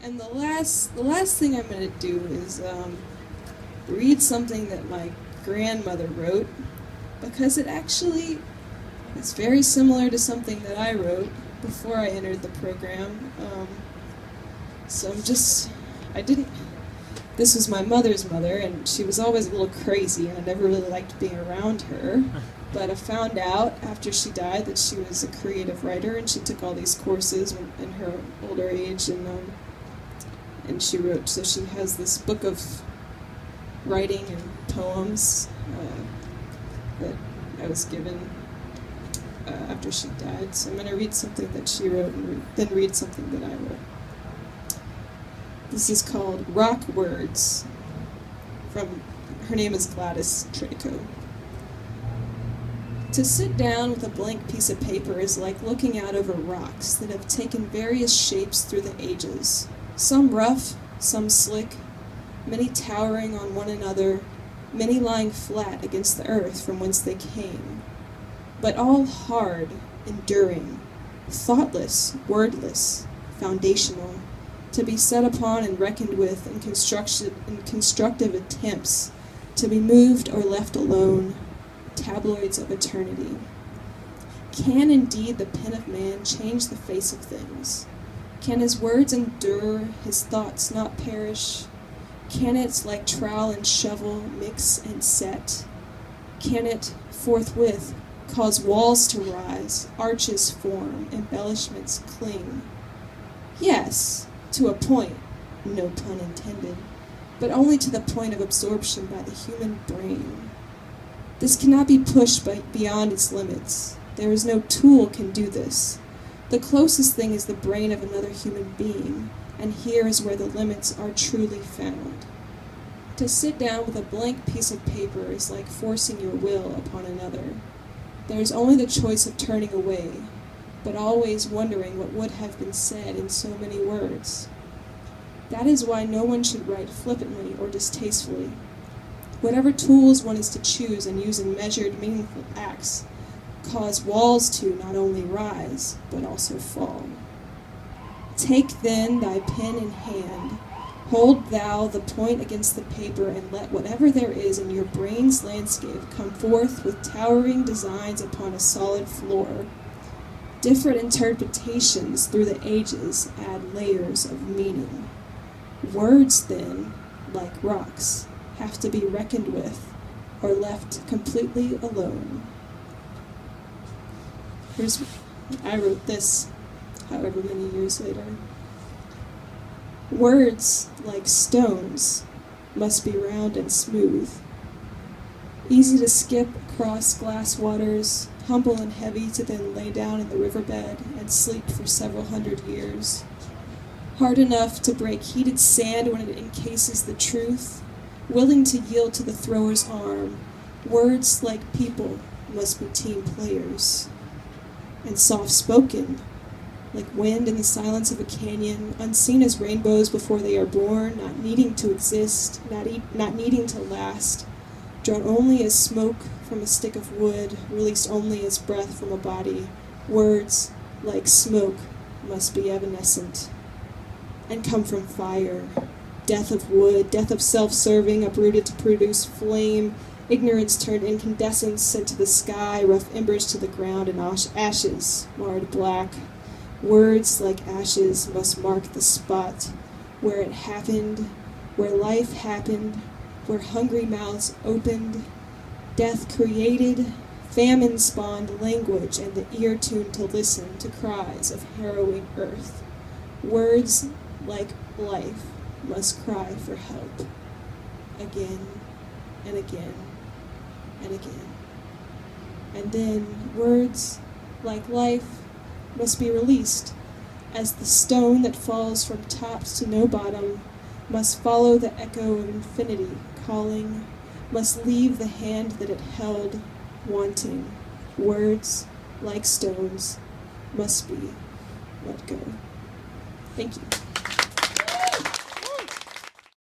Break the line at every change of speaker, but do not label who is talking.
And the last thing I'm going to do is read something that my grandmother wrote, because it actually is very similar to something that I wrote before I entered the program. So this was my mother's mother, and she was always a little crazy, and I never really liked being around her. But I found out after she died that she was a creative writer, and she took all these courses in her older age, and she wrote. So she has this book of writing and poems that I was given after she died. So I'm going to read something that she wrote, and then read something that I wrote. This is called Rock Words. Her name is Gladys Traco. To sit down with a blank piece of paper is like looking out over rocks that have taken various shapes through the ages, some rough, some slick, many towering on one another, many lying flat against the earth from whence they came, but all hard, enduring, thoughtless, wordless, foundational, to be set upon and reckoned with in constructive attempts to be moved or left alone, tabloids of eternity. Can indeed the pen of man change the face of things? Can his words endure, his thoughts not perish? Can it, like trowel and shovel, mix and set? Can it, forthwith, cause walls to rise, arches form, embellishments cling? Yes, to a point, no pun intended, but only to the point of absorption by the human brain. This cannot be pushed beyond its limits. There is no tool can do this. The closest thing is the brain of another human being, and here is where the limits are truly found. To sit down with a blank piece of paper is like forcing your will upon another. There is only the choice of turning away, but always wondering what would have been said in so many words. That is why no one should write flippantly or distastefully. Whatever tools one is to choose and use in measured, meaningful acts cause walls to not only rise, but also fall. Take then thy pen in hand, hold thou the point against the paper, and let whatever there is in your brain's landscape come forth with towering designs upon a solid floor. Different interpretations through the ages add layers of meaning. Words, then, like rocks, have to be reckoned with or left completely alone. I wrote this however many years later. Words, like stones, must be round and smooth, easy to skip across glass waters, humble and heavy to then lay down in the riverbed and sleep for several hundred years, hard enough to break heated sand when it encases the truth, willing to yield to the thrower's arm. Words, like people, must be team players, and soft-spoken, like wind in the silence of a canyon, unseen as rainbows before they are born, not needing to exist, not needing to last, drawn only as smoke from a stick of wood, released only as breath from a body. Words, like smoke, must be evanescent and come from fire, death of wood, death of self-serving, uprooted to produce flame, ignorance turned incandescence, sent to the sky, rough embers to the ground, and ashes marred black. Words, like ashes, must mark the spot where it happened, where life happened, where hungry mouths opened, death created, famine spawned language, and the ear tuned to listen to cries of harrowing earth. Words, like life, must cry for help, again and again and again. And then words, like life, must be released, as the stone that falls from tops to no bottom must follow the echo of infinity calling, must leave the hand that it held wanting. Words, like stones, must be let go. Thank you.